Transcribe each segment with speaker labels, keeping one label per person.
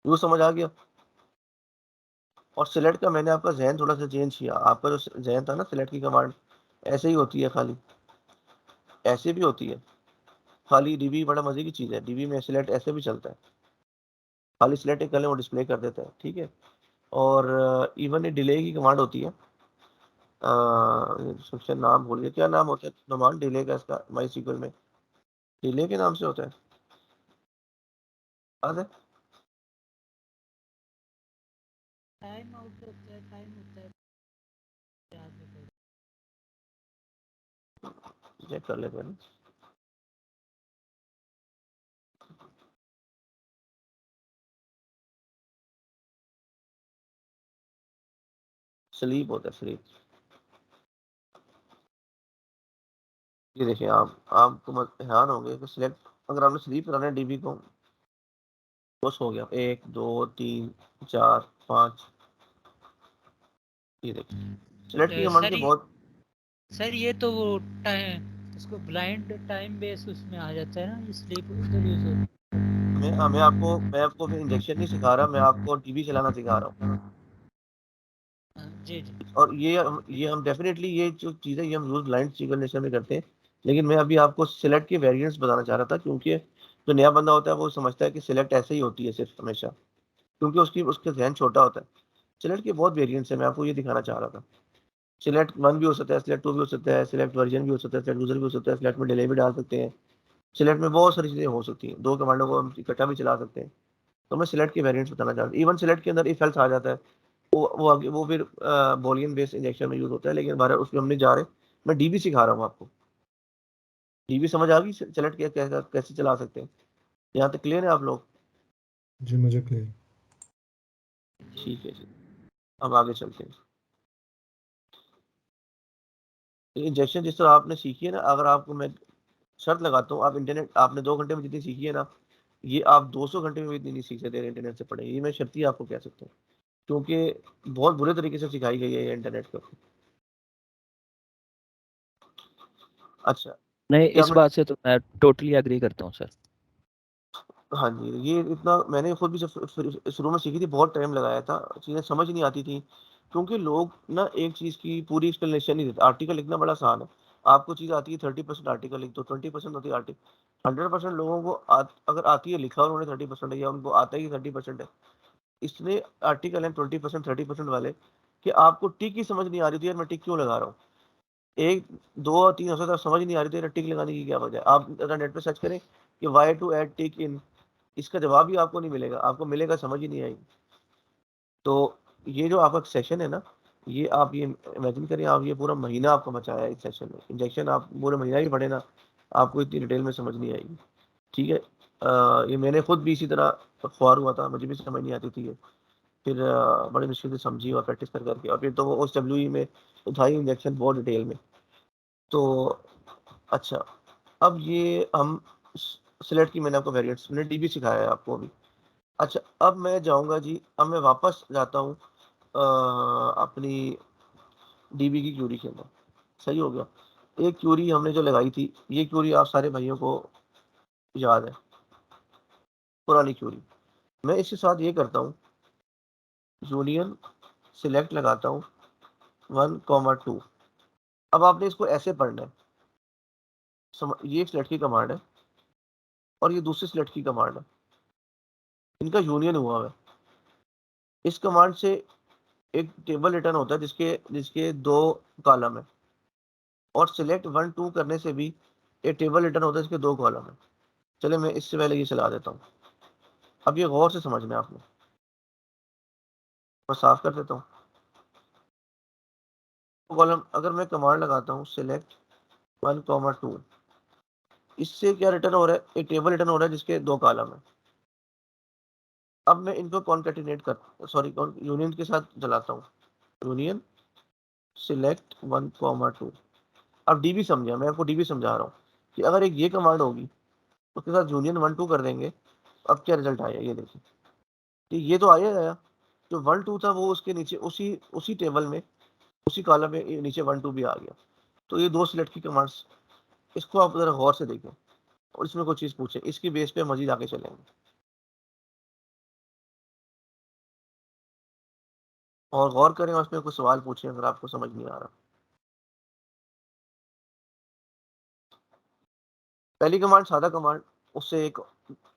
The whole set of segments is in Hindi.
Speaker 1: यूज समझ आ गया। और सिलेक्ट का मैंने आपका जहन थोड़ा सा चेंज किया। आपका जो जहन था ना, सिलेक्ट की कमांड ऐसे ही होती है, खाली ऐसे भी होती है। खाली डीबी बड़ा मजे की चीज है, डीबी में सिलेक्ट ऐसे भी चलता है। खाली सिलेक्ट एक कर लें वो डिस्प्ले कर देता है, ठीक है। और इवन ये डिले की कमांड होती है। सबसे नाम भूल गया, क्या नाम होता है नुमान डिले का इसका माई सीक्वल में? डिले के नाम से होता है, याद है?
Speaker 2: टाइम आउट होता है, टाइम होता है, याद नहीं पड़ता।
Speaker 1: चेक कर लेते हैं। स्लीप होता है, स्लीप। ये देखिए, आपको हैरान होंगे कि सिलेक्ट अगर आपने स्लीप कराना है डीबी को, बस हो गया 1 2 3 4 5। ये देखिए सिलेक्ट की कमांड
Speaker 2: सर
Speaker 1: के बहुत।
Speaker 2: सर ये तो वो टाइम, इसको ब्लाइंड टाइम बेस उसमें आ जाता है ना, स्लीप उधर यूज होता
Speaker 1: मैं आपको भी इंजेक्शन नहीं सिखा रहा, मैं आपको डीबी चलाना सिखा रहा हूँ।
Speaker 2: है। जी जी।
Speaker 1: और ये हम डेफिनेटली ये जो चीज़ है ये हम यूज ब्लाइंड सिग्नेचर में करते हैं। लेकिन मैं अभी आपको सिलेक्ट के वेरिएंट्स बताना चाह रहा था, क्योंकि जो नया बंदा होता है वो समझता है कि सिलेक्ट ऐसे ही होती है सिर्फ हमेशा, क्योंकि उसकी उसका जहन छोटा होता है। सिलेक्ट के बहुत वेरिएंट्स है, मैं आपको ये दिखाना चाह रहा था। सिलेक्ट वन भी हो सकता है, सिलेक्ट टू भी हो सकता है, सिलेक्ट वर्जन भी हो सकता है, सिलेक्ट यूजर भी हो सकता है, सिलेक्ट में डिले भी डाल सकते हैं। सिलेक्ट में बहुत सारी चीजें हो सकती हैं, दो कमांडों को हम इकट्ठा भी चला सकते हैं। तो मैं सिलेक्ट के वेरिएंट्स बताना चाह रहा था। इवन सिलेक्ट के अंदर इफ एल्स आ जाता है, वो आगे वो फिर बोलियन बेस्ड इंजेक्शन में यूज होता है, लेकिन हमारे उसमें हम नहीं जा रहे। मैं डीबी सिखा रहा हूँ आपको। डीबी समझ आ गई, सिलेक्ट कैसे कैसे चला सकते हैं? यहाँ तक क्लियर है आप लोग?
Speaker 3: जी मुझे क्लियर।
Speaker 2: जी
Speaker 1: ठीक है जी, अब आगे चलते हैं। इंजेक्शन जिस तरह आपने सीखी है ना, अगर आपको मैं शर्त लगाता हूँ, आप इंटरनेट आपने 2 घंटे में जितनी सीखी है ना, ये आप 200 घंटे में भी इतनी नहीं सीख सकते इंटरनेट से पढ़े। ये मैं शर्त ही आपको कह सकता हूँ, क्योंकि बहुत बुरे तरीके से सिखाई गई है ये इंटरनेट पर। अच्छा,
Speaker 4: नहीं,
Speaker 1: क्या
Speaker 4: इस
Speaker 1: आपने?
Speaker 4: बात से तो मैं टोटली एग्री करता हूँ सर।
Speaker 1: हाँ जी, ये इतना मैंने खुद भी जब शुरू में सीखी थी बहुत टाइम लगाया था, चीज़ें समझ नहीं आती थी, क्योंकि लोग ना एक चीज़ की पूरी एक्सप्लेनेशन नहीं देते। आर्टिकल लिखना बड़ा आसान है, आपको चीज़ आती है 30% आर्टिकल लिख दो, 20% होती है आर्टिकल। 100% लोगों को अगर आती है लिखा और उन्हें 30% है या उनको आता है कि 30% है, इसलिए आर्टिकल है 20% 30% वाले, कि आपको टिक ही समझ नहीं आ रही थी यार मैं टिक क्यों लगा रहा हूँ। एक दो और तीन हफ्ते तक समझ नहीं आ रही थी टिक लगाने की क्या वजह है। आप अगर नेट पे सर्च करें कि वाई टू एड टिक इन, इसका जवाब भी आपको नहीं मिलेगा, आपको मिलेगा समझ ही नहीं आएगी। तो ये जो आपका सेशन है ना, ये आप ये इमेजिन करें, आप ये पूरा महीना आपका बचाया है इस सेशन में। इंजेक्शन आप पूरे महीना भी पढ़े ना, आपको इतनी डिटेल में समझ नहीं आएगी। ठीक है, ये मैंने खुद भी इसी तरह ख्वार हुआ था, मुझे भी समझ नहीं आती थी ये। फिर बड़ी मुश्किल से समझी और प्रैक्टिस कर करके, और फिर तो वो उस डब्ल्यू में उठाई इंजेक्शन बहुत डिटेल में। तो अच्छा, अब ये हम सिलेक्ट की मैंने आपको वेरिएंट्स, मैंने डीबी सिखाया है आपको अभी। अच्छा, अब मैं जाऊंगा जी, अब मैं वापस जाता हूँ अपनी डीबी की क्यूरी के अंदर। सही हो गया। एक क्यूरी हमने जो लगाई थी, ये क्यूरी आप सारे भाइयों को याद है, पुरानी क्यूरी। मैं इसके साथ ये करता हूँ, यूनियन सिलेक्ट लगाता हूँ 1 2। अब आपने इसको ऐसे पढ़ना है, ये सिलेक्ट की कमांड है और ये दूसरी सिलेक्ट की कमांड है, इनका यूनियन हुआ है। इस कमांड से एक टेबल रिटर्न होता है जिसके जिसके 2 कॉलम है, और सिलेक्ट 1 2 करने से भी एक टेबल रिटर्न होता है जिसके 2 कॉलम है। चले मैं इससे पहले ये चला देता हूँ, अब ये गौर से समझना है आपने। मैं साफ कर देता हूँ कॉलम। अगर मैं कमांड लगाता हूँ सिलेक्ट 1 2, इससे क्या रिटर्न हो रहा है? एक टेबल रिटर्न हो रहा है जिसके 2 कॉलम है। अब मैं इनको कॉन्केटिनेट कर सॉरी यूनियन के साथ चलाता हूँ, यूनियन सिलेक्ट 1 2। अब डीबी समझा, मैं आपको डीबी समझा रहा हूँ कि अगर एक ये कमांड होगी उसके साथ यूनियन 1 2 कर देंगे, अब क्या रिजल्ट आया ये देखिए। ये तो आया जो 1 2 था वो उसके नीचे उसी उसी टेबल में उसी कॉलम में नीचे 1 2 भी आ गया। तो ये दो सिलेक्ट की कमांड्स, इसको आप जरा गौर से देखें और इसमें कोई चीज पूछे, इसकी बेस पे मजीद आगे चलेंगे। और गौर करें और उसमें कुछ सवाल पूछें अगर आपको समझ नहीं आ रहा। पहली कमांड सादा कमांड, उससे एक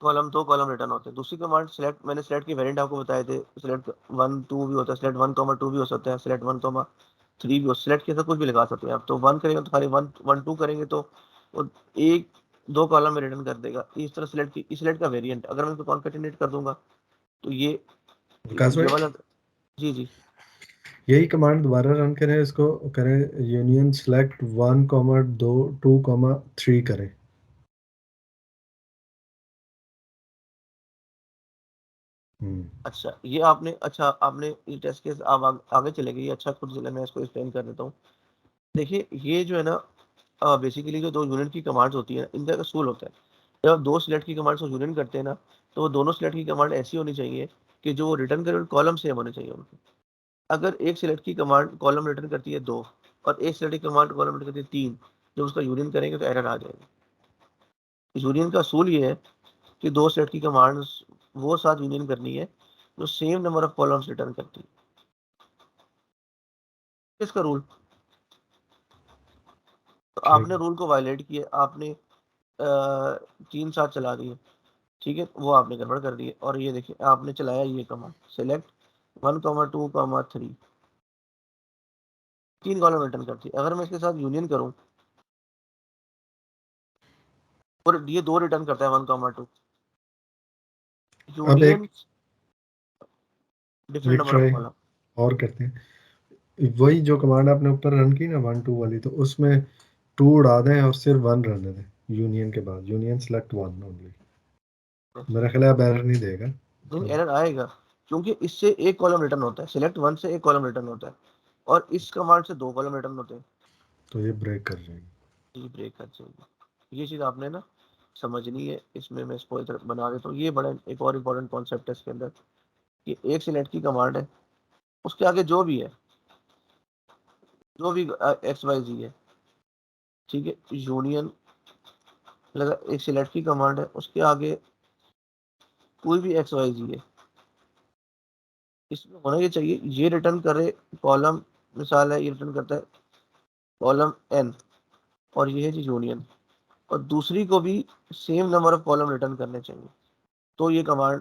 Speaker 1: कॉलम, 2 कॉलम रिटर्न होते हैं। दूसरी कमांड सिलेक्ट, मैंने सिलेक्ट के वेरिएंट आपको बताए थे। सिलेक्ट 1 2 भी होता है, सिलेक्ट 1 2 भी हो सकता है, सिलेक्ट 1 3 भी हो, सिलेक्ट के साथ कुछ भी लगा सकते हैं आप। तो 1 करेंगे तो खाली 1 1 2 करेंगे तो वो एक 2 कॉलम में रिटर्न कर देगा। इस तरह सिलेक्ट का वेरिएंट अगर मैं इसको कॉन्कैटिनेट कर दूंगा तो
Speaker 3: विकास
Speaker 1: ये
Speaker 3: भाई,
Speaker 1: वाला। जी जी।
Speaker 3: यही कमांड दोबारा रन करें, इसको करें यूनियन सेलेक्ट 1 2 2 3 करें।
Speaker 1: अच्छा ये आपने, अच्छा आपने ये टेस्ट केस आप आगे चले गए। अच्छा खुद चले, मैं इसको एक्सप्लेन कर देता हूँ। देखिए ये जो है ना, बेसिकली जो 2 यूनिट की कमांड्स होती है इनका एक असूल होता है। जब आप 2 सिलेक्ट की कमांड्स को यूनियन करते हैं ना, तो वो दोनों सिलेक्ट की कमांड ऐसी होनी चाहिए कि जो वो रिटर्न करे कॉलम सेम होने चाहिए उनके। अगर एक सिलेक्ट की कमांड कॉलम रिटर्न करती है 2 और एक सिलेक्ट की कमांड कॉलम रिटर्न करती है 3, जब उसका यूनियन करेंगे तो एरर आ जाएगा। यूनियन का असूल ये है कि 2 सिलेक्ट की कमांड्स वो साथ यूनियन करनी है जो same number of columns return करती है। इसका रूल, तो
Speaker 3: ठीक
Speaker 1: आपने
Speaker 3: है।
Speaker 1: रूल को वायलेट किया, आपने 3 7 चला दिए, ठीक है, वो आपने गड़बड़ कर दी है। और ये देखिए आपने चलाया ये कमांड सिलेक्ट 1 2 3, 3 कॉलम रिटर्न करती है। अगर मैं इसके साथ यूनियन करूं और ये 2 रिटर्न करता है 1 2,
Speaker 3: अब एक
Speaker 1: यूनियन डिफरेंट
Speaker 3: एक
Speaker 1: नंबर ऑफ
Speaker 3: ट्राई
Speaker 1: कॉलम।
Speaker 3: और करते हैं। वही जो कमांड आपने ऊपर रन की ना 1 2 वाली, तो उसमें 2 उड़ा दें और सिर्फ 1 रहने दें यूनियन के बाद, यूनियन सेलेक्ट 1 ओनली। मेरा ख्याल है अब एरर नहीं देगा।
Speaker 1: नहीं
Speaker 3: अब
Speaker 1: एरर आएगा, क्योंकि इससे एक कॉलम रिटर्न होता है, सिलेक्ट 1 से एक कॉलम रिटर्न होता है और इस कमांड से 2 कॉलम रिटर्न होते हैं।
Speaker 3: तो ये ब्रेक कर जाएगी।
Speaker 1: ये ब्रेक कर जाएगी। ये चीज़ आपने ना समझनी है। इसमें मैं इसको इधर बना देता हूँ। ये बड़ा एक और इम्पोर्टेंट कॉन्सेप्ट है इसके अंदर कि एक सिलेक्ट की कमांड है, उसके आगे जो भी है, जो भी एक्स वाई जी है, ठीक है, यूनियन लगा, एक सिलेक्ट की कमांड है उसके आगे कोई भी एक्स वाई जी है, इसमें होना ये चाहिए ये रिटर्न करे कॉलम, मिसाल है ये रिटर्न करता है कॉलम एन और ये है जी यूनियन, और दूसरी को भी same number of column return करने चाहिए। तो ये कमांड,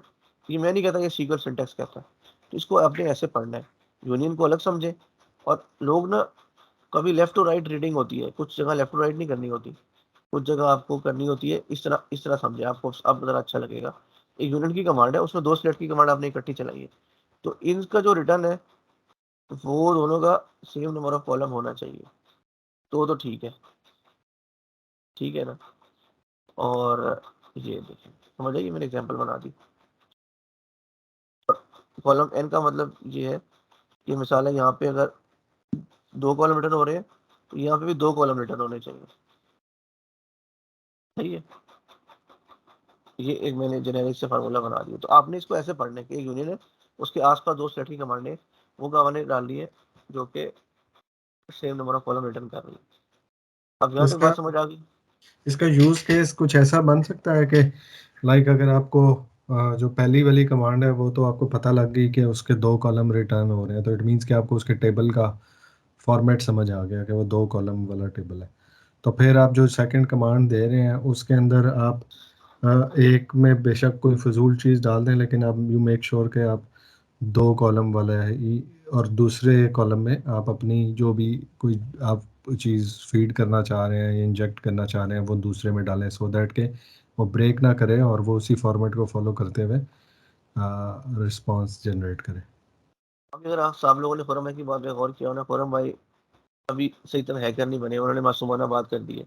Speaker 1: ये मैं नहीं कहता, ये सीक्वेंस सिंटैक्स कहता है। तो इसको आपने ऐसे पढ़ना है, यूनियन को अलग समझे। और लोग ना कभी लेफ्ट टू राइट रीडिंग होती है, कुछ जगह लेफ्ट टू राइट नहीं करनी होती, कुछ जगह आपको करनी होती है। इस तरह समझे, आपको अब ज़रा अच्छा लगेगा। एक यूनिट की कमांड है, उसमें 2 सिलेक्ट की कमांड आपने इकट्ठी चलाई है, तो इनका जो रिटर्न है वो दोनों का सेम नंबर ऑफ कॉलम होना चाहिए। तो ठीक है, ठीक है ना। और ये देखिए समझ आइए, मैंने एग्जांपल बना दी। कॉलम एन का मतलब ये है कि मिसाल है यहाँ पे अगर 2 कॉलम रिटर्न हो रहे हैं तो यहाँ पे भी 2 कॉलम रिटर्न होने चाहिए। सही है, ये एक मैंने जेनेरिक से फार्मूला बना दिया। तो आपने इसको ऐसे पढ़ना है कि एक यूनियन है, उसके आसपास 2 सेट की कमांड है, वो कमांडें डाल दी है जो कि same number of column return कर रही है। अब यहाँ तक
Speaker 3: इसका
Speaker 1: बात समझ आ गई।
Speaker 3: इसका यूज केस कुछ ऐसा बन सकता है कि लाइक अगर आपको जो पहली वाली कमांड है वो तो आपको पता लग गई कि उसके 2 कॉलम रिटर्न हो रहे हैं, तो इट मीन्स कि आपको उसके टेबल का फॉर्मेट समझ आ गया कि वो 2 कॉलम वाला टेबल है। तो फिर आप जो सेकंड कमांड दे रहे हैं उसके अंदर आप एक में बेशक कोई फजूल चीज़ डाल दें, लेकिन आप यू मेक श्योर कि आप 2 कॉलम वाला है और दूसरे कॉलम में आप अपनी जो भी कोई आप चीज़ फीड करना चाह रहे हैं या इंजेक्ट करना चाह रहे हैं वो दूसरे में डालें, सो दैट के वो ब्रेक ना करे और वो उसी फॉर्मेट को फॉलो करते हुए रिस्पांस जनरेट करे।
Speaker 1: अभी अगर आप लोगों ने फोरम की बात पे गौर किया होना, फोरम भाई अभी सही तरह हैकर नहीं बने, उन्होंने मासूमाना बात कर दी है।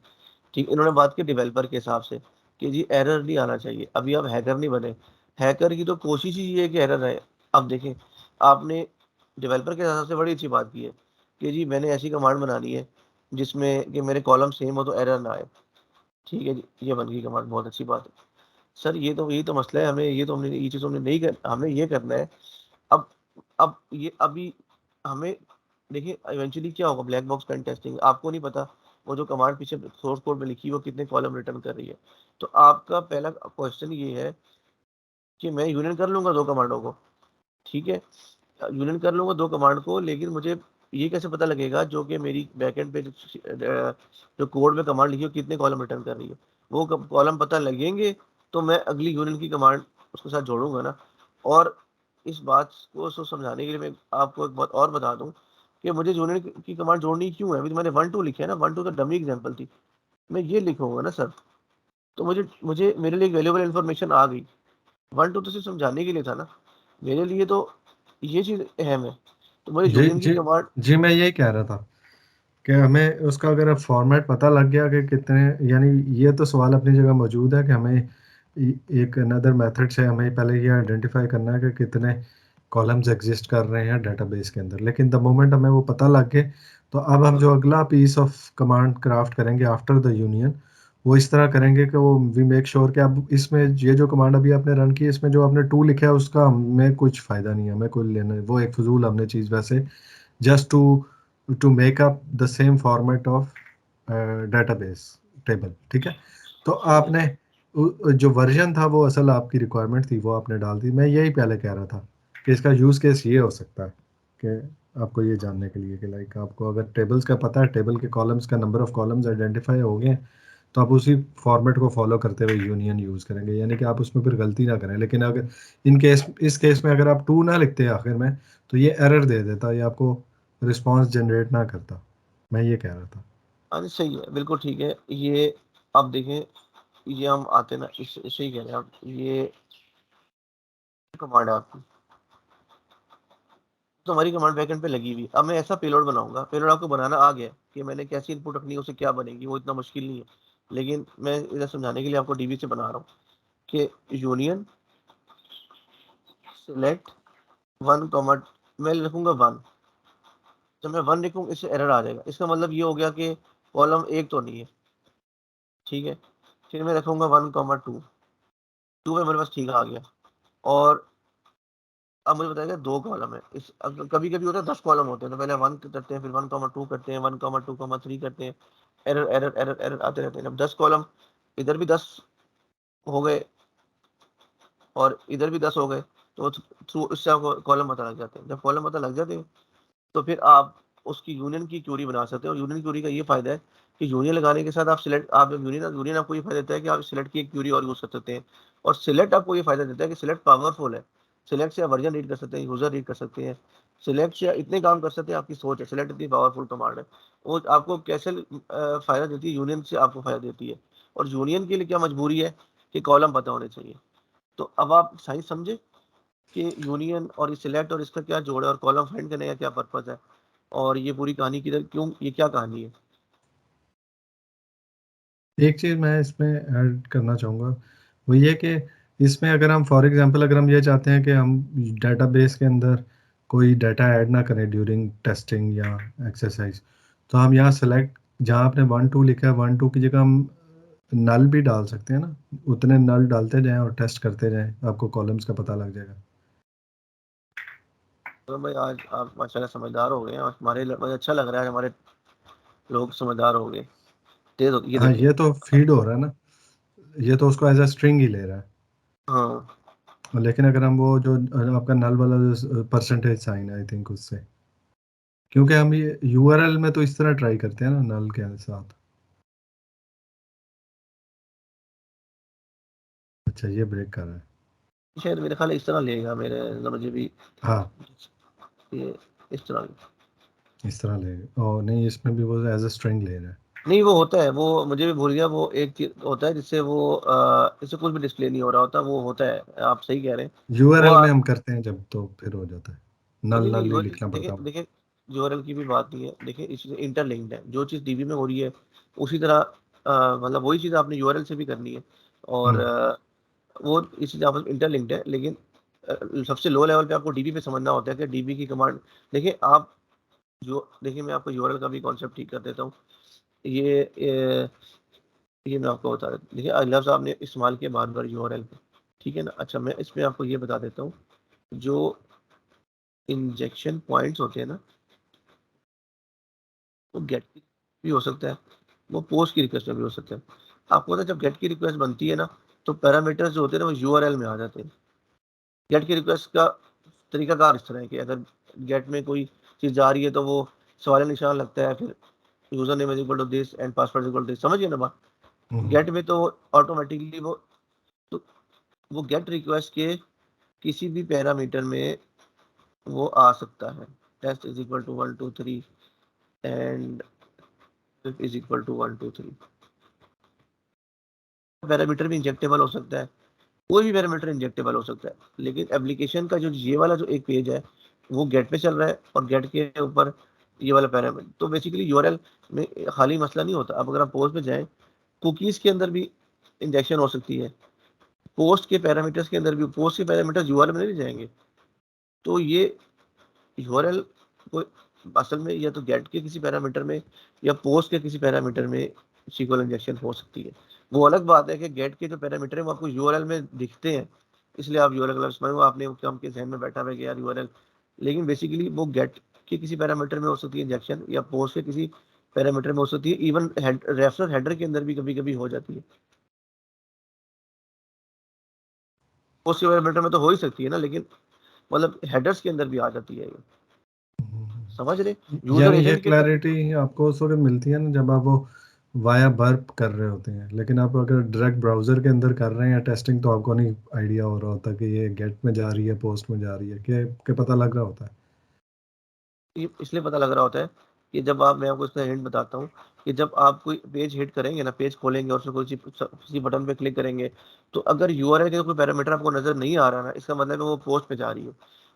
Speaker 1: ठीक, इन्होंने बात की डेवलपर के हिसाब से कि जी एरर नहीं आना चाहिए। अभी आप हैकर नहीं बने, हैकर की तो कोशिश ही ये है कि एरर आए। अब देखें, आपने डेवलपर के हिसाब से बड़ी अच्छी बात की है कि जी मैंने ऐसी कमांड बनानी है जिसमें कि मेरे कॉलम सेम हो तो एरर ना आए। ठीक है जी, ये बन गई कमांड, बहुत अच्छी बात है। सर ये तो यही तो मसला है, हमें ये तो हमने ये चीज़ हमने नहीं कर, हमें ये करना है। अब ये अभी हमें देखिए इवेंचुअली क्या होगा, ब्लैक बॉक्स पेन टेस्टिंग, आपको नहीं पता वो जो कमांड पीछे सोर्स कोड में लिखी है वो कितने कॉलम रिटर्न कर रही है। तो आपका पहला क्वेश्चन ये है कि मैं यूनियन कर लूंगा 2 कमांडों को, ठीक है, यूनियन कर लूँगा 2 कमांड को, लेकिन मुझे ये कैसे पता लगेगा जो कि मेरी बैकएंड पे जो कोड में कमांड लिखी है कितने कॉलम रिटर्न कर रही है। वो कॉलम पता लगेंगे तो मैं अगली यूनियन की कमांड उसके साथ जोड़ूंगा ना। और इस बात को समझाने के लिए मैं आपको एक बात और बता दूं कि मुझे यूनियन की कमांड जोड़नी क्यों है। अभी तो मैंने 1 2 लिखे है ना, 1 2 तो डमी एग्जांपल थी, मैं ये लिखूंगा ना सर, तो मुझे मुझे मेरे लिए वैल्यूएबल इन्फॉर्मेशन आ गई। 1 2 तो सिर्फ समझाने के लिए था ना, मेरे लिए तो ये चीज अहम है। तो मुझे
Speaker 3: जी
Speaker 1: यूनियन की
Speaker 3: जी
Speaker 1: कमांड
Speaker 3: जी, मैं यही कह रहा था कि हमें उसका अगर फॉर्मेट पता लग गया कि कितने, यानी ये तो सवाल अपनी जगह मौजूद है कि हमें एक अनदर मेथड से हमें पहले ये आइडेंटिफाई करना है कि कितने कॉलम्स एग्जिस्ट कर रहे हैं डेटाबेस के अंदर। लेकिन द मोमेंट हमें वो पता लग गए तो अब हम जो अगला पीस ऑफ कमांड क्राफ्ट करेंगे आफ्टर द यूनियन, वो इस तरह करेंगे कि वो वी मेक श्योर कि अब इसमें ये जो कमांड अभी आपने रन की इसमें जो आपने टू लिखा है उसका हमें कुछ फ़ायदा नहीं है, हमें कोई लेना, वो एक फजूल हमने चीज़ वैसे just to make up the same format of database table, ठीक है। तो आपने जो वर्जन था वो असल आपकी रिक्वायरमेंट थी वो आपने डाल दी। मैं यही पहले कह रहा था कि इसका यूज़ केस ये हो सकता है कि आपको ये जानने के लिए कि लाइक आपको अगर टेबल्स का पता है, टेबल के कॉलम्स का नंबर ऑफ कॉलम्स आइडेंटिफाई हो गए, तो आप उसी फॉर्मेट को फॉलो करते हुए यूनियन यूज़ करेंगे, यानी कि आप उसमें फिर गलती ना करें। लेकिन अगर इन केस इस केस में अगर आप टू ना लिखते आखिर में तो ये एरर दे देता, ये आपको रिस्पांस जनरेट ना करता। मैं ये कह रहा था।
Speaker 1: हाँ जी, सही है, बिल्कुल ठीक है। ये आप देखें, ये हम आते ना इससे ही कह रहे हैं आप, ये कमांड है आपकी, तो हमारी कमांड बैकएंड पे लगी हुई। अब मैं ऐसा पेलोड बनाऊंगा, पेलोड आपको बनाना आ गया कि मैंने कैसी इनपुट रखनी है, उसे क्या बनेगी, वो इतना मुश्किल नहीं है। लेकिन मैं इधर समझाने के लिए आपको डीबी से बना रहा हूँ कि यूनियन सिलेक्ट 1 कॉमा, मैं लिखूंगा 1। जब मैं 1 लिखूंगा इससे एरर आ जाएगा, इसका मतलब ये हो गया कि कॉलम 1 तो नहीं है, ठीक है। फिर मैं रखूंगा 1 कॉमा 2, 2 में मेरे पास ठीक आ गया। और अब मुझे बताएगा 2 कॉलम है, इस कभी कभी होता है 10 कॉलम होते हैं, तो पहले 1 करते हैं, फिर 1 कॉमा 2 करते हैं, 1 कॉमा 2 कॉमा 3 करते हैं। एरर एरर एरर एरर आते रहते हैं। जब 10 कॉलम, इधर भी 10 हो गए और इधर भी 10 हो गए, तो थ्रू इससे आपको कॉलम पता लग जाते हैं। जब कॉलम पता लग जाते हैं तो फिर आप उसकी यूनियन की क्यूरी बना सकते हैं। और यूनियन क्यूरी का ये फायदा है कि यूनियन लगाने के साथ आप सिलेक्ट, आप जब यूनियन यूनियन आपको ये फायदा देता है कि आप सिलेक्ट की एक क्यूरी और यूज कर सकते हैं। और सिलेक्ट आपको ये फायदा देता है कि सिलेक्ट पावरफुल है। सिलेक्ट से आप वर्जन रीड कर सकते हैं, यूजर रीड कर सकते हैं, सिलेक्ट से इतने काम कर सकते हैं, आपकी सोच है। सिलेक्ट इतनी पावरफुल कमांड है, वो आपको कैसे फायदा देती है, यूनियन से आपको फायदा देती है। और यूनियन के लिए क्या मजबूरी है कि कॉलम पता होने चाहिए। तो अब आप साइंस समझे कि यूनियन और ये सिलेक्ट और इसका क्या जोड़ है, और कॉलम फाइंड करने का क्या पर्पज है, और ये पूरी कहानी किधर, क्यों, ये क्या कहानी है।
Speaker 3: एक चीज़ मैं इसमें ऐड करना चाहूँगा, वो ये कि इसमें अगर हम फॉर एग्जांपल अगर हम ये चाहते हैं कि हम डेटाबेस के अंदर कोई डाटा ऐड ना करें ड्यूरिंग टेस्टिंग या एक्सरसाइज, तो हम यहाँ सेलेक्ट, जहाँ आपने 1 2 लिखा है 1 2 की जगह हम नल भी डाल सकते हैं ना। उतने नल डालते जाएं और टेस्ट करते जाएं, आपको कॉलम्स का पता लग जाएगा।
Speaker 1: तो भाई आज आप माशाल्लाह समझदार हो गए हैं, और हमारे मुझे अच्छा लग रहा है, हमारे लोग समझदार हो गए, तेज हो, ये
Speaker 3: हाँ,
Speaker 1: देखें।
Speaker 3: ये तो फीड हो रहा है ना, ये तो उसको एज अ स्ट्रिंग ही ले रहा है।
Speaker 1: हाँ,
Speaker 3: लेकिन अगर हम वो जो आपका नल वाला जो परसेंटेज साइन है, आई थिंक उससे, क्योंकि हम ये यूआरएल में तो इस तरह ट्राई करते हैं ना नल के साथ। अच्छा, ये ब्रेक कर रहा है।
Speaker 1: शायद मेरे ख्याल इस तरह लेगा, मेरे मुझे भी
Speaker 3: हाँ,
Speaker 1: ये इस तरह।
Speaker 3: इस तरह ले, और नहीं इसमें भी वो एज अ स्ट्रिंग ले रहा है।
Speaker 1: नहीं, वो होता है, वो मुझे भी भूल गया, वो एक चीज होता है जिससे वो इससे कुछ भी डिस्प्ले नहीं हो रहा होता, वो होता है, आप सही कह रहे हैं। वो
Speaker 3: यूआरएल में
Speaker 1: आप
Speaker 3: हम करते हैं जब, तो फिर हो जाता है, नल
Speaker 1: नहीं नहीं
Speaker 3: नल ही
Speaker 1: यूआरएल
Speaker 3: लिखना
Speaker 1: देखिए
Speaker 3: पड़ता है।
Speaker 1: देखिए, यूआरएल की भी बात नहीं है। देखिए इस इंटरलिंक्ड है, जो चीज़ डीबी में हो रही है उसी तरह मतलब वही चीज़ आपने यूआरएल से भी करनी है। और
Speaker 3: हम्म।
Speaker 1: वो इस चीज़ आपस में इंटरलिंक्ड है। लेकिन सबसे लो लेवल पे आपको डीबी पे समझना होता है कि डीबी की कमांड। देखिए आप जो देखिए, मैं आपको यूआरएल का भी कॉन्सेप्ट ठीक कर देता हूँ। ये ये ये मैं आपको बता देता हूँ। देखिए लफ्ज़ आपने इस्तेमाल किया बार बार यूआरएल पे, ठीक है ना। अच्छा, मैं इसमें आपको ये बता देता हूँ, जो इंजेक्शन पॉइंट्स होते हैं ना, वो गेट की भी हो सकता है, वो पोस्ट की रिक्वेस्ट में भी हो सकता है। आपको पता है जब गेट की रिक्वेस्ट बनती है ना, तो पैरामीटर्स जो होते हैं ना वो यूआरएल में आ जाते हैं। गेट की रिक्वेस्ट का तरीकाकार इस तरह है कि अगर गेट में कोई चीज़ जा रही है तो वो सवालिया निशान लगता है, फिर user name is equal to this and password is equal to this, समझिए ना बात? गेट में तो ऑटोमेटिकली वो गेट रिक्वेस्ट के किसी भी पैरामीटर में वो आ सकता है। Test is equal to 1 2 3 and is equal to 1 2 3। Parameter भी इंजेक्टेबल हो सकता है, कोई भी पैरामीटर इंजेक्टेबल हो सकता है, लेकिन एप्लीकेशन का जो ये वाला जो एक पेज है वो गेट पे चल रहा है और गेट के ऊपर ये वाला पैरामीटर, तो बेसिकली यूआरएल में खाली मसला नहीं होता। अब अगर आप पोस्ट पे जाएं, कुकीज़ के अंदर भी इंजेक्शन हो सकती है, पोस्ट के पैरामीटर्स के अंदर भी, पोस्ट के पैरामीटर्स यूआरएल में नहीं जाएंगे। तो ये यूआरएल को असल में या तो गेट के किसी पैरामीटर में या पोस्ट के किसी पैरामीटर में सीक्वल इंजेक्शन हो सकती है। वो अलग बात है कि गेट के जो पैरामीटर है वो आपको यूआरएल में दिखते हैं, इसलिए आप यूआरएल का समझ, आपने आपके जहन में बैठा है कि यार यूआरएल, लेकिन बेसिकली वो गेट के किसी पैरामीटर में हो सकती है इंजेक्शन, या पोस्ट के किसी पैरामीटर में हो सकती है, इवन रेफरर हेडर के अंदर भी कभी कभी हो जाती है। पोस्ट के पैरामीटर में तो हो ही सकती है ना, लेकिन मतलब हेडर्स के अंदर भी आ जाती है ये, समझ रहे? यूजर
Speaker 3: यानी ये
Speaker 1: एजेंट के अंदर
Speaker 3: क्लैरिटी आपको उस वक्त मिलती है ना जब आप वो वाया बर्प कर रहे होते हैं, लेकिन आप अगर डायरेक्ट ब्राउजर के अंदर कर रहे हैं टेस्टिंग तो आपको नहीं आइडिया हो रहा होता कि ये गेट में जा रही है पोस्ट में जा रही है, कि पता लग रहा होता है।
Speaker 1: ये इसलिए पता लग रहा होता है कि जब आप, मैं आपको इसका हिंट बताता हूँ, कि जब आप कोई पेज हिट करेंगे ना, पेज खोलेंगे और उसमें किसी बटन पे क्लिक करेंगे, तो अगर यूआरएल का कोई पैरामीटर आपको नजर नहीं आ रहा ना, इसका मतलब है वो पोस्ट पे जा रही है।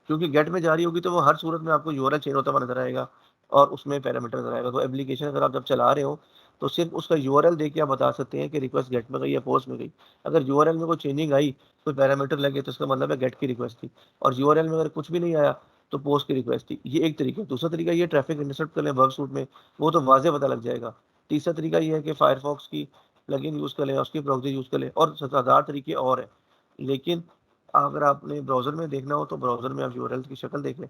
Speaker 1: क्योंकि गेट में जा रही होगी तो वो हर सूरत में आपको यूआरएल चेंज होता हुआ नजर आएगा और उसमें पैरामीटर नजर आएगा। तो एप्लीकेशन अगर आप जब चला रहे हो तो सिर्फ उसका यूआरएल देख के आप बता सकते हैं कि रिक्वेस्ट गेट में गई या पोस्ट में गई। अगर यूआरएल में कोई चेंजिंग आई, कोई पैरामीटर लगे, तो इसका मतलब है गेट की रिक्वेस्ट थी, और यूआरएल में अगर कुछ भी नहीं आया तो पोस्ट की रिक्वेस्ट थी। ये एक तरीका है। दूसरा तरीका ये ट्रैफिक इंटरसेप्ट कर लें वर्क सूट में, वो तो वाज़ेह पता लग जाएगा। तीसरा तरीका ये है कि फायरफॉक्स की प्लगइन यूज़ कर लें, उसकी प्रॉक्सी यूज़ कर लें, और 7000 तरीके और हैं। लेकिन अगर आपने ब्राउज़र में देखना हो तो ब्राउज़र में आप यूआरएल की शक्ल देख लें।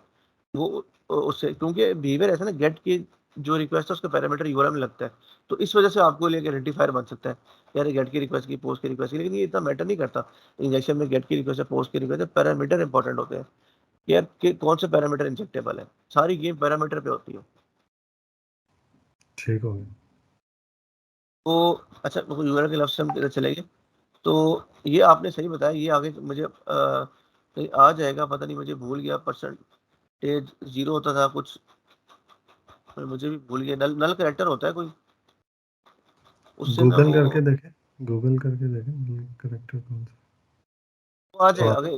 Speaker 1: वो उससे, क्योंकि बिहेवियर ऐसा ना, गेट की जो रिक्वेस्ट है उसका पैरामीटर यूआरएल में लगता है, तो इस वजह से आपको लिए आइडेंटिफायर बन सकता है यार गेट की रिक्वेस्ट की, पोस्ट की रिक्वेस्ट की। लेकिन ये इतना मैटर नहीं करता इंजेक्शन में, गेट की रिक्वेस्ट है, पोस्ट की रिक्वेस्ट है, पैरामीटर इंपॉर्टेंट होते हैं यार कि कौन से पैरामीटर इंजेक्टेबल है। सारी गेम पैरामीटर पे होती है।
Speaker 3: ठीक हो गया।
Speaker 1: तो अच्छा, यूआरएल के लफ्ज़ से हम इधर चले गए। तो ये आपने सही बताया, ये आगे मुझे कहीं आ जाएगा, पता नहीं, मुझे भूल गया। परसेंटेज 0 होता था कुछ, मुझे भी भूल गया। नल नल कैरेक्टर होता है कोई, उससे ना
Speaker 3: गूगल
Speaker 1: वो
Speaker 3: करके देखें, गूगल करके देखें करेक्टर कौन सा।
Speaker 1: आ
Speaker 3: तो
Speaker 1: जाएगा आगे,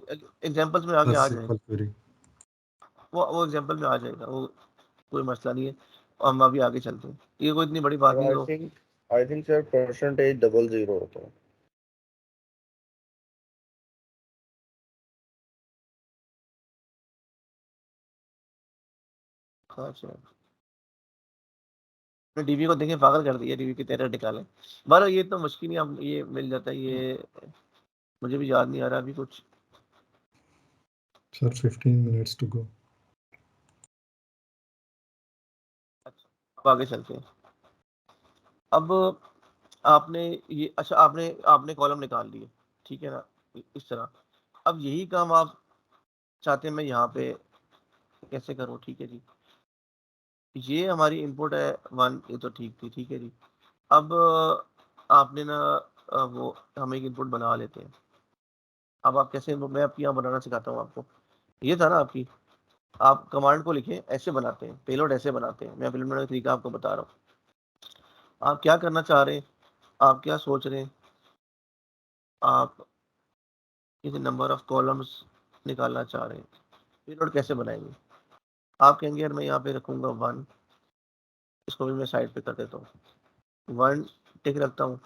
Speaker 1: एग्जांपल्स में आगे आ जाएगा।
Speaker 3: Simple query.
Speaker 1: वो एग्जांपल में आ जाएगा, वो कोई मसला नहीं है। और हम अभी आगे चलते हैं, ये कोई इतनी बड़ी बात नहीं तो।
Speaker 5: आई थिंक सर परसेंटेज 00 होता है।
Speaker 1: अच्छा, डीबी को देखें, पागल कर दिया, डीबी की तरह निकाले। बारह, ये तो मुश्किल नहीं, हम ये मिल जाता है ये, मुझे भी याद नहीं आ रहा अभी कुछ।
Speaker 3: Sir 15 minutes to go.
Speaker 1: अब आगे चलते हैं। अब आपने ये, अच्छा, आपने आपने कॉलम निकाल लिए, ठीक है ना, इस तरह। अब यही काम आप चाहते हैं मैं यहाँ पे कैसे करूँ? ठीक है जी, ये हमारी इनपुट है 1, ये तो ठीक थी, ठीक है जी। अब आपने ना वो, हम एक इनपुट बना लेते हैं। अब आप कैसे, मैं आपकी यहाँ बनाना सिखाता हूँ आपको। ये था ना आपकी, आप कमांड को लिखें, ऐसे बनाते हैं पेलोड, ऐसे बनाते हैं। मैं पेलोड बनाने का तरीका आपको बता रहा हूँ। आप क्या करना चाह रहे हैं, आप क्या सोच रहे हैं, आप कितने नंबर ऑफ कॉलम्स निकालना चाह रहे हैं, पेलोड कैसे बनाएंगे? आप कहेंगे यार मैं यहाँ पे रखूंगा 1, इसको भी मैं साइड पे कर देता हूँ, 1 टिक रखता हूँ,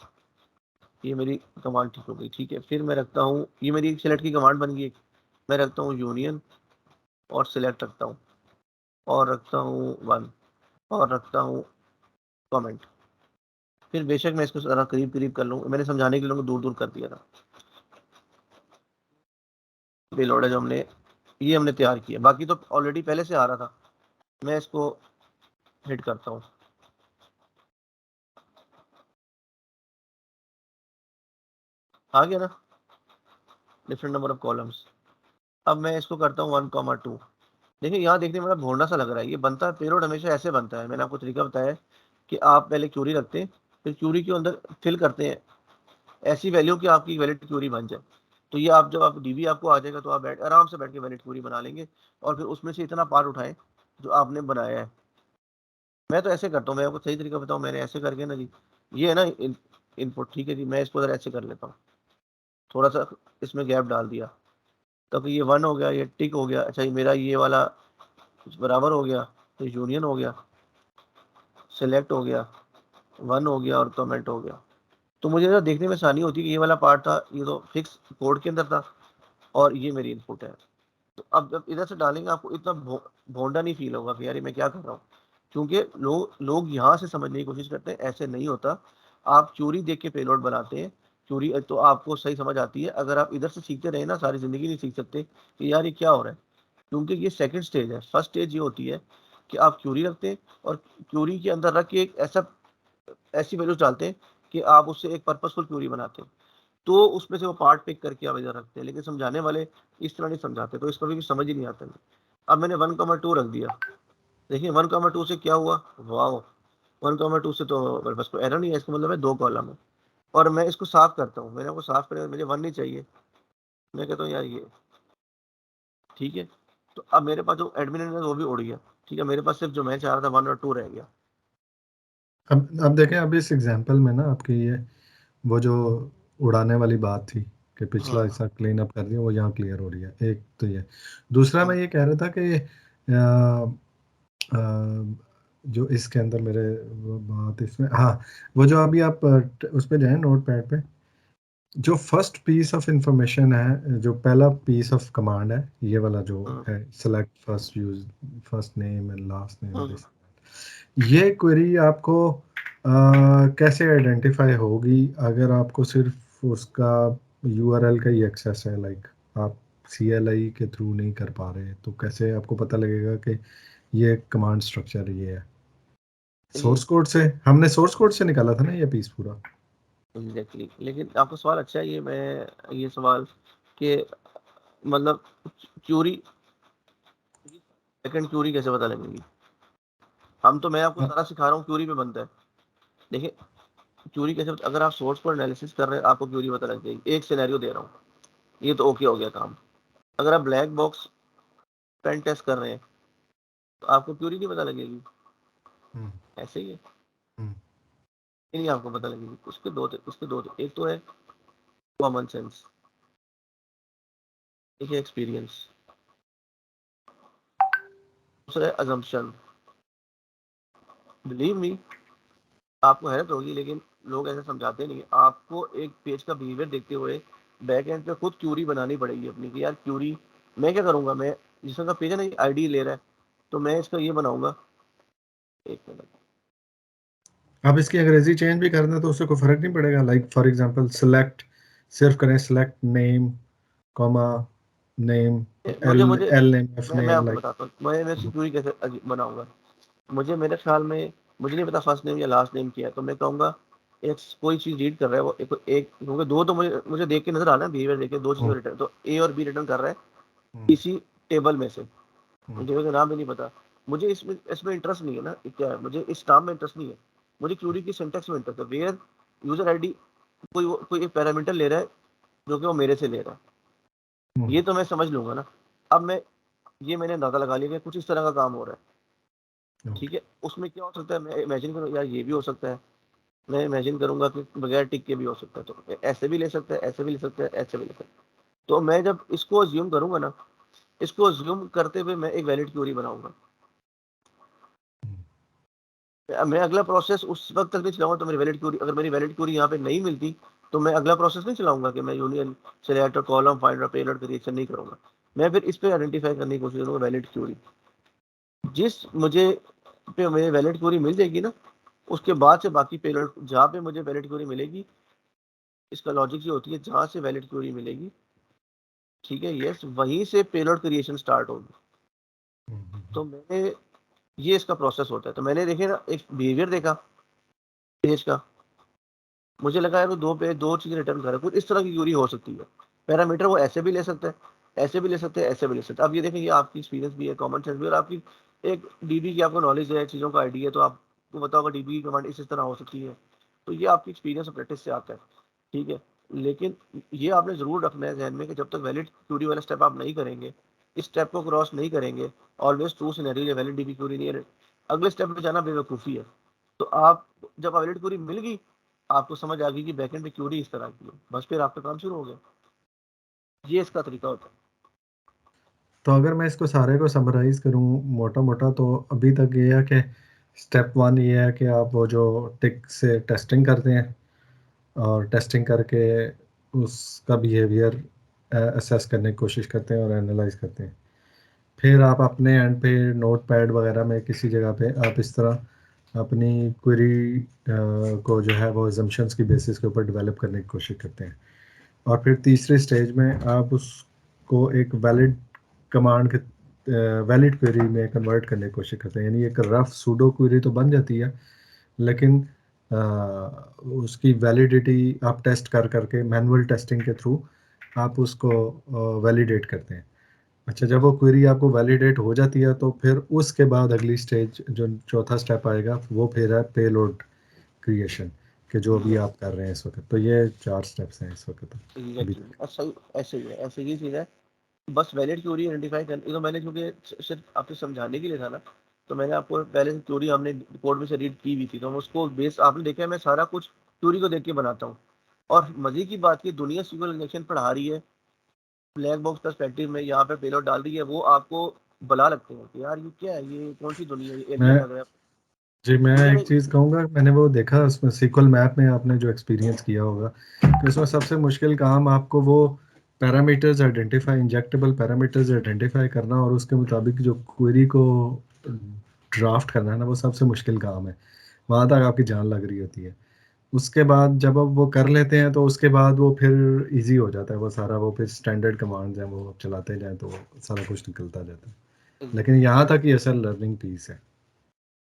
Speaker 1: ये मेरी कमांड ठीक हो गई, ठीक है। फिर मैं रखता हूँ, ये मेरी एक सिलेक्ट की कमांड बन गई, मैं रखता हूँ यूनियन और सिलेक्ट रखता हूँ, और रखता हूँ 1, और रखता हूँ कमेंट। फिर बेशक मैं इसको ज़रा करीब करीब कर लूँ, मैंने समझाने के लिए दूर दूर कर दिया था। पेलोड है जो हमने, ये हमने तैयार किया, बाकी तो ऑलरेडी पहले से आ रहा था। मैं इसको हिट करता हूँ, आ गया ना, डिफरेंट नंबर ऑफ कॉलम्स। अब मैं इसको करता हूँ 1,2। देखिए यहाँ देखने में बड़ा भोंडा सा लग रहा है, ये बनता है पेलोड हमेशा ऐसे बनता है। मैंने आपको तरीका बताया है कि आप पहले क्यूरी रखते हैं, फिर क्यूरी के अंदर फिल करते हैं ऐसी वैल्यू कि आपकी वैलिड क्यूरी बन जाए। तो ये आप जब आप डीबी आपको आ जाएगा तो आप आराम से बैठ के वैलिड क्यूरी बना लेंगे और फिर उसमें से इतना पार्ट उठाएं जो आपने बनाया है। मैं तो ऐसे करता हूँ, मैं आपको सही तरीका बताऊँ, मैंने ऐसे करके ना जी, ये है ना इनपुट, ठीक है जी, मैं इसको जरा ऐसे कर लेता हूँ, थोड़ा सा इसमें गैप डाल दिया, तब ये 1 हो गया, ये टिक हो गया। अच्छा ये मेरा ये वाला बराबर हो गया, तो यूनियन हो गया, सिलेक्ट हो गया, 1 हो गया और कमेंट हो गया। तो मुझे ना देखने में आसानी होती है कि ये वाला पार्ट था, ये तो फिक्स कोड के अंदर था और ये मेरी इनपुट है। तो अब जब इधर से डालेंगे आपको इतना भोंडा नहीं फील होगा कि यार मैं क्या कर रहा हूँ, क्योंकि लोग यहाँ से समझने की कोशिश करते हैं, ऐसे नहीं होता। आप क्यूरी देख के पेलोड बनाते हैं, क्यूरी तो आपको सही समझ आती है। अगर आप इधर से सीखते रहे ना, सारी जिंदगी नहीं सीख सकते कि यार ये क्या हो रहा है, क्योंकि ये सेकंड स्टेज है। फर्स्ट स्टेज ये होती है कि आप क्यूरी रखते हैं और क्यूरी के अंदर रख के एक ऐसी वैल्यूज डालते हैं कि आप उससे एक पर्पसफुल क्यूरी बनाते हैं, तो उसमें से वो पार्ट पिक करके आप इधर रखते हैं। लेकिन समझाने वाले इस तरह नहीं समझाते, तो इसको भी समझ ही नहीं आता। अब मैंने 1,2 रख दिया, देखिए 1,2 से क्या हुआ, वाह, 1,2 से तो मेरे पास कोई एरर नहीं है, इसका मतलब है 2 कॉलम है। और मैं इसको साफ करता हूँ, मैंने आपको साफ करें, मुझे 1 नहीं चाहिए, मैं कहता हूँ यार ये ठीक है। तो अब मेरे पास जो एडमिन है वो भी उड़ गया, ठीक है, मेरे पास सिर्फ जो मैं चाह रहा था 1 और 2 रह गया।
Speaker 3: अब देखें, अब इस एग्जांपल में ना आपकी ये वो जो उड़ाने वाली बात थी कि पिछला
Speaker 1: हाँ
Speaker 3: हिस्सा क्लीन अप कर दिया, वो यहाँ क्लियर हो रही है। एक तो ये, दूसरा मैं
Speaker 1: हाँ
Speaker 3: ये कह रहा था कि जो इसके अंदर मेरे वो बात इसमें, हाँ, वो जो अभी आप उस पे जाएं नोट पैड पे, जो फर्स्ट पीस ऑफ इंफॉर्मेशन है, जो पहला पीस ऑफ कमांड है, ये वाला जो
Speaker 1: हाँ
Speaker 3: है, select first use first name and last name,
Speaker 1: हाँ।
Speaker 3: ये क्वेरी आपको कैसे आइडेंटिफाई होगी अगर आपको सिर्फ उसका यूआरएल का ही एक्सेस है, लाइक आप सीएलआई के थ्रू नहीं कर पा रहे, तो कैसे आपको पता लगेगा कि ये कमांड स्ट्रक्चर ये है?
Speaker 1: देखिए
Speaker 3: सोर्स कोड से, हमने सोर्स कोड से निकाला था ना ये पीस पूरा।
Speaker 1: एग्जैक्टली, लेकिन आपका सवाल अच्छा है, ये सवाल कि मतलब क्यूरी, सेकंड क्यूरी कैसे पता लगेगी। मैं आपको
Speaker 3: हाँ,
Speaker 1: सारा सिखा रहा हूँ, क्यूरी पे बनता है। देखिए क्यूरी कैसे अगर आप सोर्स पर एनालिसिस कर रहे हैं आपको क्यूरी पता लग जाएगी। एक सिनेरियो दे रहा हूँ, ये तो ओके हो गया काम। अगर आप ब्लैक बॉक्स पेन टेस्ट कर रहे हैं तो आपको क्यूरी नहीं पता लगेगी,
Speaker 3: हम्म,
Speaker 1: ऐसे ही है,
Speaker 3: हम्म,
Speaker 1: नहीं आपको पता लगेगी। उसके दो थे, एक तो है कॉमन सेंस, एक है एक्सपीरियंस, दूसरा है अजम्पशन। बिलीव मी, आपको हैरत होगी लेकिन लोग ऐसे समझाते नहीं है। आपको एक पेज का बिहेवियर देखते हुए बैक एंड पे खुद क्यूरी बनानी पड़ेगी अपनी कि यार क्यूरी मैं क्या करूंगा। मैं जिस तरह का पेज है ना, आईडी ले रहा है, तो मैं इसका ये बनाऊंगा, एक मिनट।
Speaker 3: आप इसकी अंग्रेजी चेंज भी कर दें तो उससे कोई फर्क नहीं पड़ेगा, लाइक फॉर एग्जांपल सेलेक्ट सिर्फ करें, सेलेक्ट नेम कॉमा नेम,
Speaker 1: मुझे
Speaker 3: एल
Speaker 1: मुझे
Speaker 3: एल नेम, एफ
Speaker 1: मैं
Speaker 3: नेम,
Speaker 1: आपको
Speaker 3: लाइक।
Speaker 1: बताता हूँ मैं क्यूरी कैसे बनाऊंगा। मुझे मेरे ख्याल में मुझे नहीं पता फर्स्ट नेम या लास्ट नेम क्या है, तो मैं कहूँगा एक कोई चीज रीड कर रहा है वो एक क्योंकि दो तो मुझे मुझे देख के नजर आ रहा है, बिहेवियर देख के दो चीजें रिटर्न, तो ए और बी रिटर्न कर रहा है इसी टेबल में से। मुझे उसका नाम भी नहीं पता, मुझे इसमें इसमें इंटरेस्ट नहीं है ना, क्या है, मुझे इस नाम में इंटरेस्ट नहीं है, मुझे क्यूरी की सिंटैक्स में इंटरेस्ट है। वेयर यूजर आईडी कोई एक पैरामीटर ले रहा है जो कि वो मेरे से ले रहा है, ये तो मैं समझ लूंगा ना। अब मैंने अंदाजा लगा लिया कि कुछ इस तरह का काम हो रहा है, ठीक है। उसमें क्या हो सकता है, मैं इमेजिन करूँ यार ये भी हो सकता है, मैं इमेजिन करूंगा कि बगैर टिक के भी हो सकता है, तो ऐसे भी ले सकता है, ऐसे भी ले सकता है, ऐसे भी ले सकता है। तो मैं जब इसको अज्यूम करूंगा ना, इसको अज्यूम करते हुए मैं एक वैलिड क्यूरी बनाऊंगा। मैं अगला प्रोसेस उस वक्त तक नहीं चलाऊंगा, तो अगर मेरी वैलिड क्यूरी यहाँ पे नहीं मिलती तो मैं अगला प्रोसेस नहीं चलाऊंगा कि मैं यूनियन सेलेक्ट और कॉलम फाइंड और पेलोड क्रिएशन नहीं करूंगा। मैं फिर इस पे आइडेंटिफाई करने की कोशिश करूंगा वैलिड क्यूरी। जिस मुझे पे मुझे वैलिड क्यूरी मिल जाएगी ना, उसके बाद से बाकी पेलोड जहाँ पे मुझे वैलिड क्यूरी मिलेगी, इसका लॉजिक ये होती है जहाँ से वैलिड क्यूरी मिलेगी, ठीक है, यस, वहीं से पेलोड क्रिएशन स्टार्ट होगी। तो मैंने ये इसका प्रोसेस होता है। तो मैंने देखे ना एक बिहेवियर देखा पेज का, मुझे लगा यार वो दो चीजें रिटर्न कर रहा है, कुछ इस तरह की क्यूरी हो सकती है। पैरामीटर वो ऐसे भी ले सकता है, ऐसे भी ले सकते हैं, ऐसे भी ले सकते हैं। अब ये देखें, ये आपकी एक्सपीरियंस भी है, कॉमन सेंस भी है, और आपकी एक डीबी की आपको नॉलेज है, चीज़ों का आइडिया है, तो आपको पता होगा डीबी की कमांड इस तरह हो सकती है। तो ये आपकी एक्सपीरियंस और प्रैक्टिस से आता है, ठीक है। लेकिन ये आपने ज़रूर रखना है ज़हन में कि जब तक वैलिड क्यूरी वाला स्टेप आप नहीं करेंगे, इस स्टेप को क्रॉस नहीं करेंगे, ऑलवेज ट्रू सिनेरियो है, वैलिड डीबी क्यूरी नहीं है, अगले स्टेप पे जाना बेवकूफ़ी है। तो आप जब वैलिड क्यूरी मिल गई, आपको समझ आ गई कि बैकएंड में क्यूरी इस तरह की है, बस फिर आपका काम शुरू हो गया। ये इसका तरीका होता है।
Speaker 3: तो अगर मैं इसको सारे को समराइज़ करूँ मोटा-मोटा, तो अभी तक ये है कि स्टेप 1 ये है कि आप वो जो टिक से टेस्टिंग करते हैं और टेस्टिंग करके उसका बिहेवियर असेस करने की कोशिश करते हैं और एनालाइज़ करते हैं। फिर आप अपने एंड पे नोटपैड वगैरह में किसी जगह पे आप इस तरह अपनी क्वेरी को जो है वो असम्पशंस की बेसिस के ऊपर डेवलप करने की कोशिश करते हैं। और फिर तीसरे स्टेज में आप उसको एक वैलिड कमांड के वैलिड क्वेरी में कन्वर्ट करने की कोशिश करते हैं। यानी एक रफ सूडो क्वेरी तो बन जाती है, लेकिन अ, उसकी वैलिडिटी आप टेस्ट कर करके मैनुअल टेस्टिंग के थ्रू आप उसको वैलिडेट करते हैं। अच्छा, जब वो क्वेरी आपको वैलिडेट हो जाती है तो फिर उसके बाद अगली स्टेज जो चौथा स्टेप आएगा वो फिर है पेलोड क्रिएशन, कि जो अभी आप कर रहे हैं इस वक्त। तो ये 4 स्टेप्स हैं इस वक्त अभी
Speaker 1: एग्जैक्टली,
Speaker 3: तक।
Speaker 1: अच्छा ऐसे ही है, ऐसे ही चीज़ है। बस वैलिड क्यूरी आइडेंटिफाई कर, तो मैंने क्योंकि सिर्फ आपको समझाने के लिए था ना, तो मैंने आपको पहले से क्यूरी हमने कोड में से रीड की हुई थी, तो हम उसको बेस आपने देखा है, मैं सारा कुछ क्यूरी को देख के बनाता हूँ। और मजे की बात की दुनिया SQL इंजेक्शन पढ़ा रही है, ब्लैक बॉक्स पर्सपेक्टिव में यहाँ पे पेलोड डाल रही है, वो आपको बला लगते हैं कि यार ये क्या है, ये कौन सी दुनिया है, ये एलियन
Speaker 3: मैं
Speaker 1: लग रहा है।
Speaker 3: जी, मैं
Speaker 1: दुनिया
Speaker 3: एक
Speaker 1: में
Speaker 3: चीज़ कहूँगा, मैंने वो देखा उसमें सीक्वल मैप में आपने जो एक्सपीरियंस किया होगा कि उसमें सबसे मुश्किल काम आपको वो parameters identify, injectable parameters identify करना और उसके मुताबिक जो क्वेरी को ड्राफ्ट करना है ना, वो सबसे मुश्किल काम है। वहाँ तक आपकी जान लग रही होती है। उसके बाद जब आप वो कर लेते हैं तो उसके बाद वो फिर इजी हो जाता है वो सारा, वो फिर स्टैंडर्ड कमांड्स हैं वो चलाते जाएं तो सारा कुछ निकलता जाता है। लेकिन यहाँ तक ही असल लर्निंग पीस है।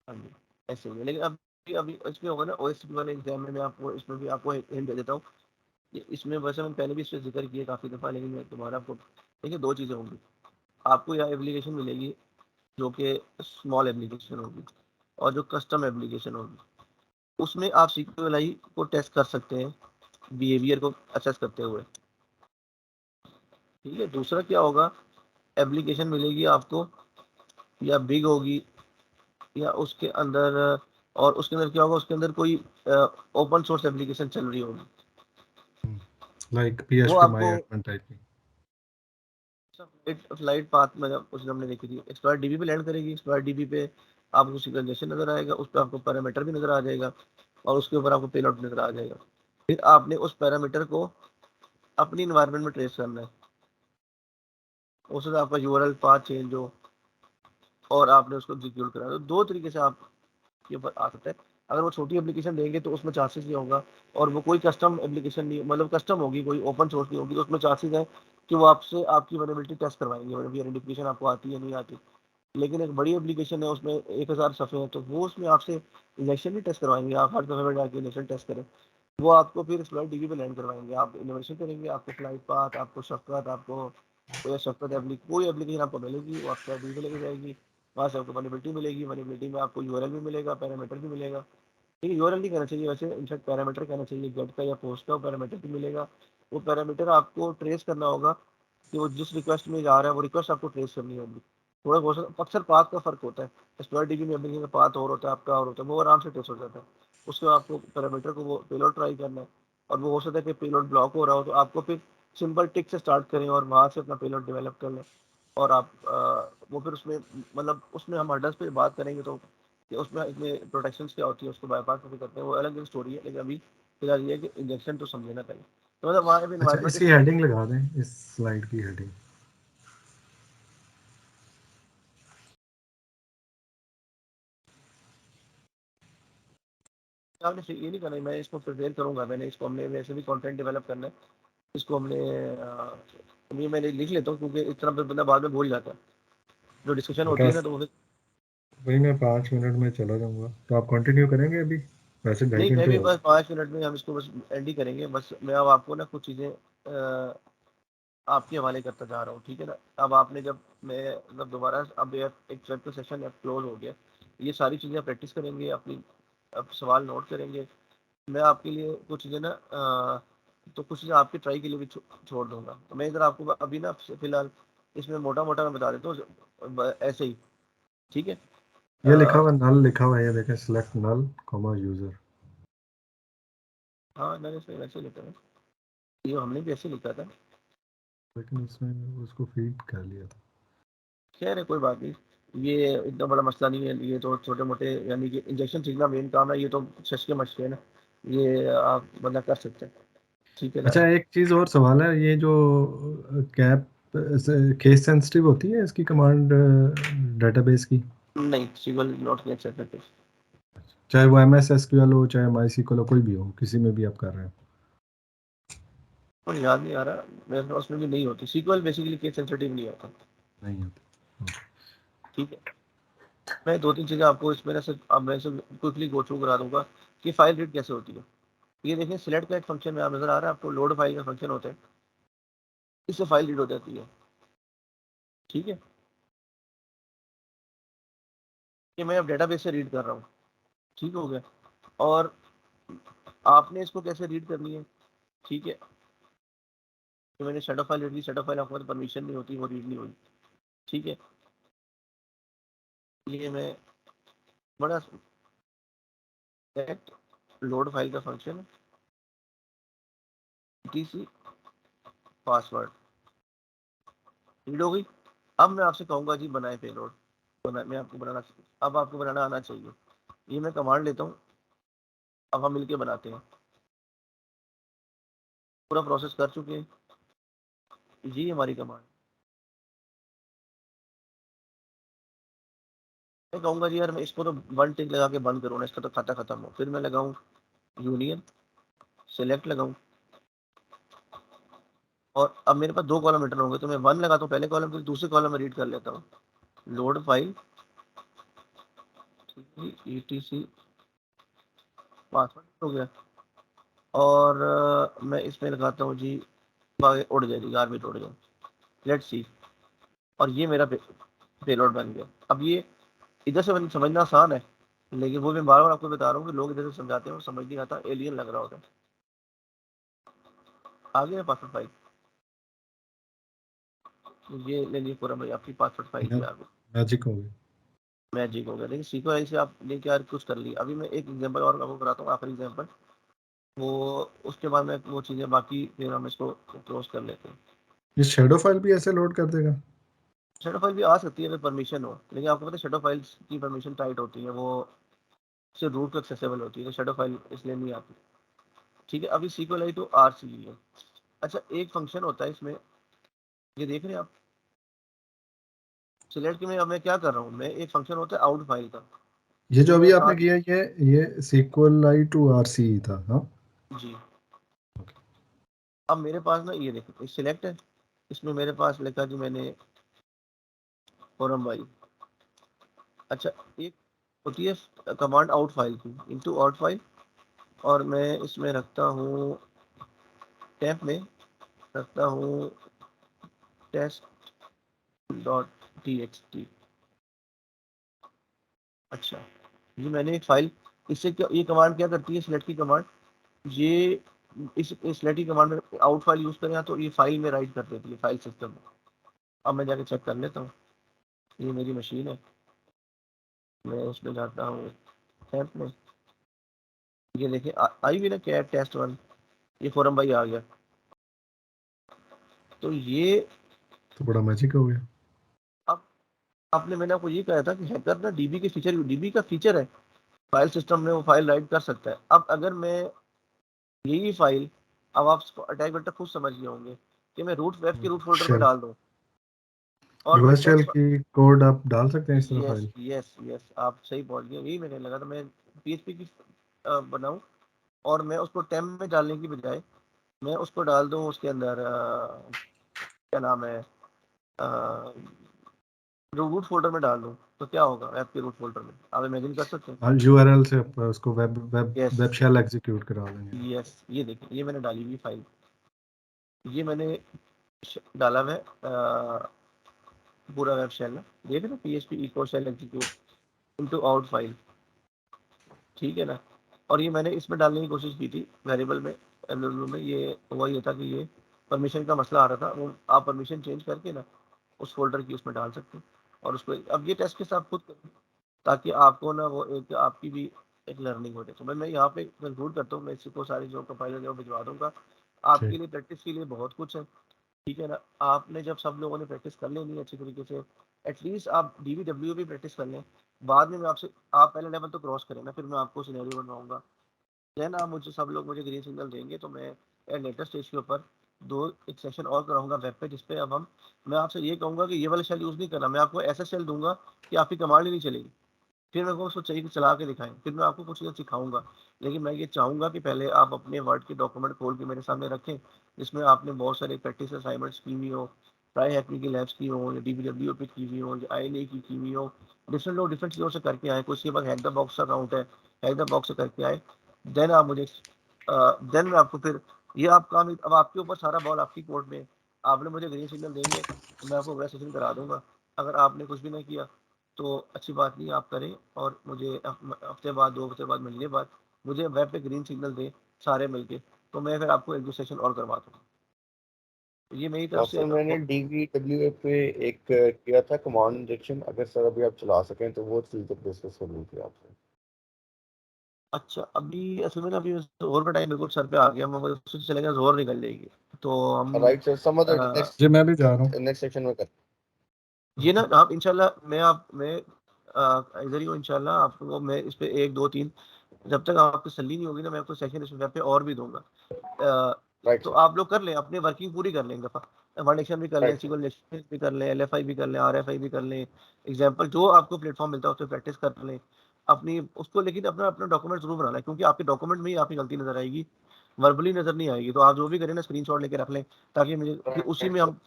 Speaker 1: हाँ जी, ऐसे ही है। लेकिन अभी अभी इसमें होगा ना OSCP वाले एग्जाम में, मैं आपको इसमें भी आपको हिंट दे देता हूँ। इसमें वैसे मैंने पहले भी इससे जिक्र किया काफ़ी दफ़ा, लेकिन मैं दोबारा आपको देखिए, दो चीज़ें होंगी। आपको या एप्लीकेशन मिलेगी जो कि स्मॉल एप्लीकेशन होगी, और जो कस्टम एप्लीकेशन होगी, उसमें आप SQLi को टेस्ट कर सकते हैं बिहेवियर को असेस करते हुए, ठीक है। दूसरा क्या होगा, एप्लीकेशन मिलेगी आपको, या बिग होगी, या उसके अंदर, और उसके अंदर क्या होगा, उसके अंदर कोई ओपन सोर्स एप्लीकेशन चल रही होगी,
Speaker 3: लाइक
Speaker 1: वो
Speaker 3: PHP माई
Speaker 1: आपको
Speaker 3: एडमिन टाइप की।
Speaker 1: फ्लाइट पाथ में उसने हमने देखी थी, एक्सप्लॉयर डीबी पे लैंड करेगी, एक्सप्लॉयर डीबी पे आपको सिंक्रोनाइजेशन नजर आएगा, उस पर आपको पैरामीटर भी नजर आ जाएगा, और उसके ऊपर आपको पेलोड नजर आ जाएगा। फिर आपने उस पैरामीटर को अपनी इन्वायरमेंट में ट्रेस करना है, उससे आपका यूआरएल पाथ चेंज हो और आपने उसको एग्जीक्यूट करा। तो दो तरीके से आप के ऊपर आ सकता है। अगर वो छोटी एप्लीकेशन देंगे तो उसमें चांसेस ये होगा, और वो कोई कस्टम एप्लीकेशन नहीं, मतलब कस्टम होगी, कोई ओपन सोर्स नहीं होगी, तो उसमें चांसेस है कि वो आपसे आपकी वनरेबिलिटी टेस्ट करवाएंगे, वेरिफिकेशन आपको आती है नहीं आती। लेकिन एक बड़ी एप्लीकेशन है, उसमें 1000 सफ़े हैं, तो वो उसमें आपसे इंजेक्शन भी टेस्ट करवाएंगे, आप हर दफ़े में जाके इंजेक्शन टेस्ट करें। वो आपको फिर फ्लाइट डीबी पे लैंड करवाएंगे, आप इनोवेशन करेंगे, आपको फ्लाइट पाथ, आपको शफकत, आपको कोई शफकत कोई एप्लीकेशन आपको मिलेगी, वो आपको डीबी पे लेके जाएगी, वहाँ से आपको वनरेबिलिटी मिलेगी, वनरेबिलिटी में आपको यूआरएल भी मिलेगा, पैरामीटर भी मिलेगा। ठीक है, यूआरएल नहीं कहना चाहिए वैसे, इनफैक्ट पैरामीटर कहना चाहिए, गेट का या पोस्ट का पैरामीटर भी मिलेगा। वो पैरामीटर आपको ट्रेस करना होगा कि वो जिस रिक्वेस्ट में जा रहा है, वो रिक्वेस्ट आपको ट्रेस करनी होगी। थोड़ा बहुत अक्सर पाथ का फ़र्क होता है, एक्सप्लॉयर डीबी में एप्लीकेशन का पाथ और होता है, आपका और होता है, वो आराम से ट्रेस हो जाता है। उसके बाद आपको पैरामीटर को वो पेलोड ट्राई करना है, और वो हो सकता है कि पेलोड ब्लॉक हो रहा हो, तो आपको फिर सिंपल टिक से स्टार्ट करें और वहाँ से अपना पेलोड डेवलप कर लें। और आप वो फिर उसमें, मतलब उसमें हम हर्डल्स पे बात करेंगे, तो कि उसमें इसमें प्रोटेक्शंस क्या होती है, उसको बाईपास कैसे करते हैं, वो अलग एक स्टोरी है। लेकिन अभी फिलहाल ये है कि इंजेक्शन तो समझना चाहिए, तो मतलब वहाँ पे
Speaker 3: अच्छा,
Speaker 1: इन्वायरमेंट
Speaker 3: इसकी
Speaker 1: इस
Speaker 3: हेडिंग लगा दें, इस स्लाइड की हेडिंग।
Speaker 1: आपने ये नहीं करना है, मैं इसको प्रिपेयर करूंगा, मैंने इसको, हमने वैसे भी कंटेंट डेवलप करना है, इसको हमने ये मैंने लिख लेता हूँ, क्योंकि इस तरह पे बंदा बाद में भूल जाता है, जो डिस्कशन होती है ना,
Speaker 3: विकास,
Speaker 1: तो वो
Speaker 3: वही मैं 5 मिनट में चला जाऊंगा, तो आप कंटिन्यू करेंगे अभी? वैसे ढाई
Speaker 1: नहीं, मैं
Speaker 3: घंटे
Speaker 1: भी
Speaker 3: हो
Speaker 1: बस
Speaker 3: गए।
Speaker 1: 5 मिनट में हम इसको बस एंड ही करेंगे। बस मैं अब आपको ना कुछ चीज़ें आपके हवाले करता जा रहा हूँ, ठीक है ना। अब आपने जब मैं मतलब दोबारा अब एक वेब का सेशन अब क्लोज हो गया, ये सारी चीज़ें प्रैक्टिस करेंगे अपनी, अब सवाल नोट करेंगे। मैं आपके लिए कुछ चीज़ें ना तो कुछ चीज़ें आपके ट्राई के लिए भी छोड़ दूंगा। तो मैं इधर आपको अभी ना फिलहाल इसमें मोटा मोटा मैं बता देता हूँ ऐसे ही, ठीक है।
Speaker 3: ये लिखा हुआ नल लिखा हुआ है, ये देखें, सिलेक्ट नल कॉमा यूजर।
Speaker 1: हाँ मैंने इसमें वैसे लिखा है, ये हमने भी ऐसे लिखा था।
Speaker 3: लेकिन उसने उसको फीड कर लिया था।
Speaker 1: खैर है, कोई बात नहीं, ये इतना बड़ा मसला नहीं है, ये तो छोटे मोटे यानी कि इंजेक्शन सीखना मेन काम है, ये तो शशके मशके है ना, ये आप बंदा कर सकते हैं, ठीक है ना।
Speaker 3: अच्छा, एक चीज़ और सवाल है, ये जो कैप केस सेंसिटिव होती है इसकी कमांड डेटाबेस की?
Speaker 1: नहीं, सिक्वल नॉट कैन एक्सेप्ट।
Speaker 3: चाहे वो MS SQL हो, चाहे MySQL हो, कोई भी हो, किसी में भी आप कर रहे हो?
Speaker 1: मुझे याद नहीं आ रहा, मेरे पास में भी नहीं होती, सीक्वल बेसिकली केस सेंसिटिव नहीं होता,
Speaker 3: नहीं होती।
Speaker 1: ठीक है। मैं दो तीन चीज़ें आपको इसमें ना सिर्फ अब मैं सिर्फ क्विकली गो थ्रू करा दूंगा कि फाइल रीड कैसे होती है। ये देखिए, सिलेक्ट का एक फंक्शन में आप नजर आ रहा है आपको, लोड फाइल का फंक्शन होता है, इससे फाइल रीड हो जाती है, ठीक है। कि मैं अब डेटाबेस से रीड कर रहा हूँ, ठीक हो गया। और आपने इसको कैसे रीड करनी है, ठीक है। तो मैंने शेडो फाइल रीड की, शेडो फाइल आपको परमिशन नहीं होती, वो रीड नहीं हुई, ठीक है। ये मैं बड़ा लोड फाइल का फंक्शन टीसी पासवर्ड रीड हो गई। अब मैं आपसे कहूंगा जी बनाए पेलोड, मैं आपको बनाना, अब आपको बनाना आना चाहिए। ये मैं कमांड लेता हूँ, अब हम मिलके बनाते हैं। पूरा प्रोसेस कर चुके हैं जी, हमारी कमांड। मैं कहूंगा जी यार मैं इसको तो वन टिक लगा के बंद करूँ ना, इसका तो खाता खत्म हो, फिर मैं लगाऊं यूनियन सेलेक्ट लगाऊं, और अब मेरे पास दो कॉलम रिटर्न होंगे, तो मैं वन लगाता हूँ पहले कॉलम, फिर दूसरे कॉलम में रीड कर लेता हूँ लोड फाइल etc पासवर्ड हो गया। और मैं इसमें लगाता हूँ जी उड़ जाए जी, गारबेज उड़ जाए, लेट्स सी। और ये मेरा पेलोड बन गया। अब ये इधर से समझना आसान है, लेकिन वो मैं बार बार आपको बता रहा हूँ कि लोग इधर से समझाते हैं और समझ नहीं आता, एलियन लग रहा होता है। आगे है पासवर्ड फाइल, ये ले लीजिए पूरा भाई, आपकी पासवर्ड फाइल भी आ गई।
Speaker 3: मैजिक हो गया।
Speaker 1: मैजिक हो गया, लेकिन सीखो ऐसे आप लेके यार कुछ कर लिया। अभी मैं एक एग्जांपल और आपको बताता हूँ, आखिरी एग्जांपल, वो उसके बाद मैं वो चीज़ें बाकी फिर हम इसको क्लोज कर लेते हैं।
Speaker 3: ये शेडो फाइल भी ऐसे लोड कर देगा?
Speaker 1: शेडो फाइल भी आ सकती है अगर परमिशन हो, लेकिन आपको पता है शेडो फाइल्स की परमिशन टाइट होती है, वो सिर्फ रूट को एक्सेसिबल होती है, तो शेडो फाइल इसलिए नहीं आती, ठीक है। अभी सीक्वल आई तो RC है। अच्छा, एक फंक्शन होता है इसमें, ये देख रहे हैं आप, सिलेक्ट में अब मैं क्या कर रहा हूँ, मैं एक फंक्शन होता है आउट फाइल का,
Speaker 3: ये जो
Speaker 1: इसमें मैं
Speaker 3: अभी आपने किया, ये SQLite to RC था, हाँ?
Speaker 1: जी। अब मेरे पास ना ये देखो सिलेक्ट है, इसमें मेरे पास लिखा जी मैंने फॉरम वाई। अच्छा, एक होती है कमांड आउट फाइल की, इनटू आउट फाइल, और मैं इसमें रखता हूँ टैब में रखता हूँ test.txt। अच्छा, ये मैंने एक फाइल, इससे क्या ये कमांड क्या करती है, सिलेक्ट की कमांड, ये इस सिलेक्ट की कमांड में आउट फाइल यूज करें तो ये फाइल में राइट कर देती है फाइल सिस्टम में। अब मैं जाके चेक कर लेता हूँ, ये मेरी मशीन है, मैं उसमें जाता हूँ टैब में, ये देखिए आई भी ना कैट test1, ये फोरम भाई आ गया। तो ये
Speaker 3: तो बड़ा मैजिक हो गया।
Speaker 1: अब आपने मैंने आपको ये कहा था कि हैकर ना डीबी के फीचर, डीबी का फीचर है फाइल सिस्टम में, वो फाइल राइट कर सकता है। अब अगर मैं यही फाइल, अब आप अटैक वेक्टर खुद समझ गए होंगे कि मैं रूट वेब के रूट फोल्डर में
Speaker 3: शेल,
Speaker 1: डाल दूं, और मैं
Speaker 3: रिवर्स शेल
Speaker 1: टेस्ट,
Speaker 3: की कोड आप डाल सकते हैं इस तरह
Speaker 1: यस
Speaker 3: फाइल?
Speaker 1: यस यस आप सही बोल गए, यही मैंने लगा था, मैं PHP की बनाऊं और मैं उसको टेम में डालने की बजाय मैं उसको डाल दूं उसके अंदर क्या नाम है रूट फोल्डर में डाल दूं, तो क्या होगा ऐप के रूट फोल्डर में, आप इमेजिन कर सकते हैं।
Speaker 3: हाँ, URL से आप उसको web web
Speaker 1: yes
Speaker 3: web shell execute करा देंगे।
Speaker 1: यस, ये देखिए ये मैंने डाली हुई फाइल, ये मैंने डाला हुआ है पूरा वेब शेल है, देख रहे हो PHP echo shell execute into out file, ठीक है ना। और ये मैंने इसमें डालने की कोशिश की थी वेरिएबल में, एमडब्ल्यू में। ये हुआ ये था कि ये परमिशन का मसला आ रहा था, वो आप परमिशन चेंज करके ना उस फोल्डर की उसमें डाल सकते हैं। और उसको अब ये टेस्ट केस आप खुद करें ताकि आपको ना वो एक आपकी भी एक लर्निंग हो जाए। तो मैं यहाँ पे कंक्लूड करता हूँ, मैं इसको सारी जो कंपाइलर जो भिजवा दूंगा आपके
Speaker 3: ठीक
Speaker 1: लिए, प्रैक्टिस के लिए बहुत कुछ है, ठीक है ना। आपने जब सब लोगों ने प्रैक्टिस कर लेनी है अच्छी तरीके से, एटलीस्ट आप DVW भी प्रैक्टिस कर लें। बाद में मैं आपसे, आप पहले लेवल तो क्रॉस करें ना, फिर मैं आपको सिनेरियो बनवाऊंगा। देन आप मुझे, सब लोग मुझे ग्रीन सिग्नल देंगे तो मैं लेटर स्टेज के ऊपर एक सेशन और कराऊंगा वेब पे, जिसपे अब हम, मैं आपसे ये कहूंगा कि ये वाला शेल यूज़ नहीं करना, मैं आपको ऐसा शेल दूंगा कि आपकी कमांड ही नहीं चलेगी। फिर मेरे को उसको चाहिए कि चला के दिखाएं, फिर मैं आपको कुछ चीज़ें सिखाऊंगा। लेकिन मैं ये चाहूंगा कि पहले आप अपने वर्ड के डॉक्यूमेंट खोल के मेरे सामने रखें, जिसमें आपने बहुत सारे प्रैक्टिस असाइनमेंट्स की हुई हो, ट्राई हैकिंग की लैब्स की हो, या DVW पे की हुई हो, या INA की हुई हो। डिफरेंट लोग डिफरेंट चीज़ों से करके आए, कुछ के पास हैक द बॉक्स अकाउंट है, हैक द बॉक्स से करके आए। देन आप मुझे देन मैं आपको फिर, ये आप काम, अब आपके ऊपर सारा बॉल आपकी कोर्ट में। आपने मुझे ग्रीन सिग्नल देंगे तो मैं आपको वैसा सेशन करा दूंगा। अगर आपने कुछ भी नहीं किया तो अच्छी बात नहीं, आप करें और मुझे हफ्ते बाद, 2 हफ्ते बाद, महीने बाद मुझे वेब पे ग्रीन सिग्नल दें सारे मिलके, तो मैं फिर आपको एक दो सेशन और करवा दूँ। ये मेरी तरफ से
Speaker 5: सर मैंने DVWA पे एक किया था कमांड इंजेक्शन, अगर सर अभी आप चला सकें तो वो चीज़ डिस्कस करनी थी आपसे।
Speaker 1: अच्छा, अभी असल में ना अभी जोहर का टाइम बिल्कुल सर पे आ गया, मैं उससे चलेगा जोहर निकल जाएगी, तो हम
Speaker 5: right sir, some other next
Speaker 3: जी मैं भी जा रहा हूँ।
Speaker 5: नेक्स्ट सेक्शन में कर।
Speaker 1: ये ना आप इंशाल्लाह, मैं इधर ही हूँ इंशाल्लाह। आपको मैं इस पे 1 2 3, जब तक आपकी तसल्ली नहीं होगी ना, मैं आपको सेशन इस वेब पे और भी दूंगा।
Speaker 5: राइट
Speaker 1: तो
Speaker 5: सर।
Speaker 1: आप लोग कर लें, अपनी वर्किंग पूरी कर लें एक दफ़ा, वर्डेक्शन भी कर लें,
Speaker 5: राइट सर।
Speaker 1: सीक्वल इंजेक्शन भी कर लें, LFI भी कर लें, RFI भी कर लें, एग्जाम्पल जो आपको प्लेटफॉर्म मिलता है उस पर प्रैक्टिस कर लें अपनी उसको। लेकिन अपना अपना डॉक्यूमेंट जरूर बनाना है, क्योंकि आपके डॉक्यूमेंट में ही आपकी गलती नजर आएगी, वर्बली नजर नहीं आएगी। तो आप जो भी करें ना स्क्रीनशॉट लेके रख लें, ताकि मुझे फिर उसी
Speaker 5: राइट
Speaker 1: में
Speaker 5: सर।
Speaker 1: हम,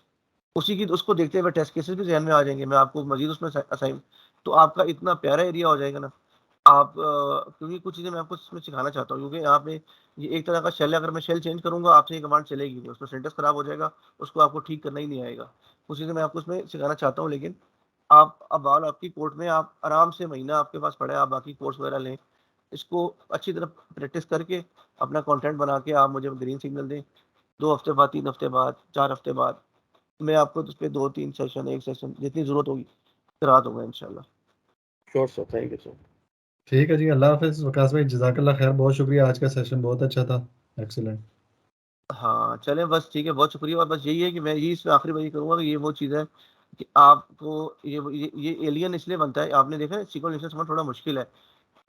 Speaker 1: उसी की उसको देखते हुए टेस्ट केसेस भी ध्यान में आ जाएंगे, मैं आपको मजीद उसमें असाइन, तो आपका इतना प्यारा एरिया हो जाएगा ना। आप क्योंकि कुछ चीज़ें मैं आपको इसमें सिखाना चाहता हूँ, क्योंकि यहाँ पे ये एक तरह का शेल है, अगर मैं शेल चेंज करूँगा आपसे ये कमांड चलेगी नहीं, उसमें सिंटेक्स खराब हो जाएगा, उसको आपको ठीक करना ही नहीं आएगा। कुछ चीज़ें मैं आपको इसमें सिखाना चाहता हूँ, लेकिन आप, अब बाल आपकी कोर्ट में, आप आराम से महीना आपके पास पड़ा है, आप बाकी कोर्स वगैरह लें, इसको अच्छी तरह प्रैक्टिस करके अपना कंटेंट बना के आप मुझे ग्रीन सिग्नल दें। 2 हफ्ते बाद, 3 हफ्ते बाद, 4 हफ्ते बाद मैं आपको उस पे 2-3 सेशन, 1 सेशन जितनी ज़रूरत होगी करा दूँगा इंशाल्लाह।
Speaker 5: Sure sir, thank you sir.
Speaker 3: ठीक है जी, अल्लाह हाफिज़ वकास भाई, जज़ाकल्लाह खैर, बहुत शुक्रिया, आज का सेशन बहुत अच्छा था, एक्सीलेंट।
Speaker 1: हाँ, चलें बस ठीक है, बहुत शुक्रिया। और बस यही है कि मैं यही इसमें आखिरी में ये करूँगा कि ये वो चीज़ है कि आपको ये एलियन इसलिए बनता है, आपने देखा है सीक्वेंस इंजेक्शन समझना थोड़ा मुश्किल है।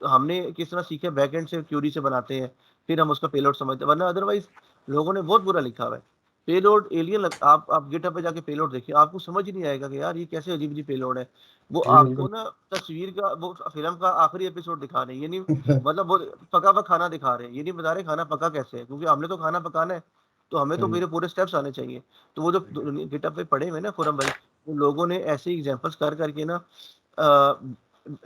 Speaker 1: तो हमने किस तरह सीखे, बैकएंड से क्यूरी से बनाते हैं, फिर हम उसका पेलोड समझते हैं, वरना अदरवाइज लोगों ने बहुत बुरा लिखा हुआ है। पेलोड एलियन आप गिटहब पे जाके पेलोड देखिए, आपको समझ ही नहीं आएगा कि यार ये कैसे अजीब अजीब पेलोड है। वो
Speaker 3: जी
Speaker 1: आपको
Speaker 3: बिल्कुल।
Speaker 1: ना तस्वीर का, वो फिल्म का आखिरी एपिसोड दिखा रहे हैं, ये नहीं, मतलब वो पका हुआ खाना दिखा रहे हैं, ये नहीं बता रहे खाना पका कैसे है, क्योंकि हमने तो खाना पकाना है, तो हमें तो
Speaker 3: सही।
Speaker 1: मेरे पूरे स्टेप्स आने चाहिए। तो वो जो गिटहब पे पड़े हुए ना खुरम भाई, वो लोगों ने ऐसे एग्जांपल्स कर करके ना,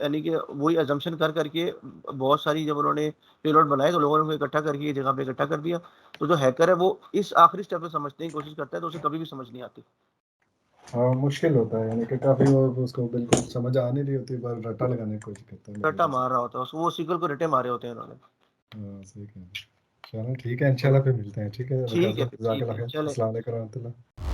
Speaker 1: यानी कि वही अजम्पशन कर करके बहुत सारी, जब उन्होंने पेलोड बनाए तो लोगों ने उनको इकट्ठा करके एक जगह पे इकट्ठा कर दिया। तो जो हैकर है वो इस आखिरी स्टेप में समझने की कोशिश करता है, तो उसे कभी भी समझ नहीं आती।
Speaker 3: हाँ मुश्किल होता है, यानी कि काफ़ी वो उसको बिल्कुल समझ आ नहीं रही होती, पर रट्टा लगाने की कोशिश करता है लोगों
Speaker 1: रट्टा
Speaker 3: के
Speaker 1: मार
Speaker 3: साथ।
Speaker 1: रहा होता है उसको, वो सीक्वल को रटे मारे होते हैं उन्होंने।
Speaker 3: हाँ सही कह रहे हैं। चलो ठीक है,
Speaker 1: तो
Speaker 3: इंशाल्लाह फिर मिलते हैं, ठीक है वकास
Speaker 1: ठीक
Speaker 3: भाई,
Speaker 1: है,
Speaker 3: जज़ाकल्लाह खैर,
Speaker 1: चले।
Speaker 3: अस्सलाम वालेकुम रहमतुल्लाह।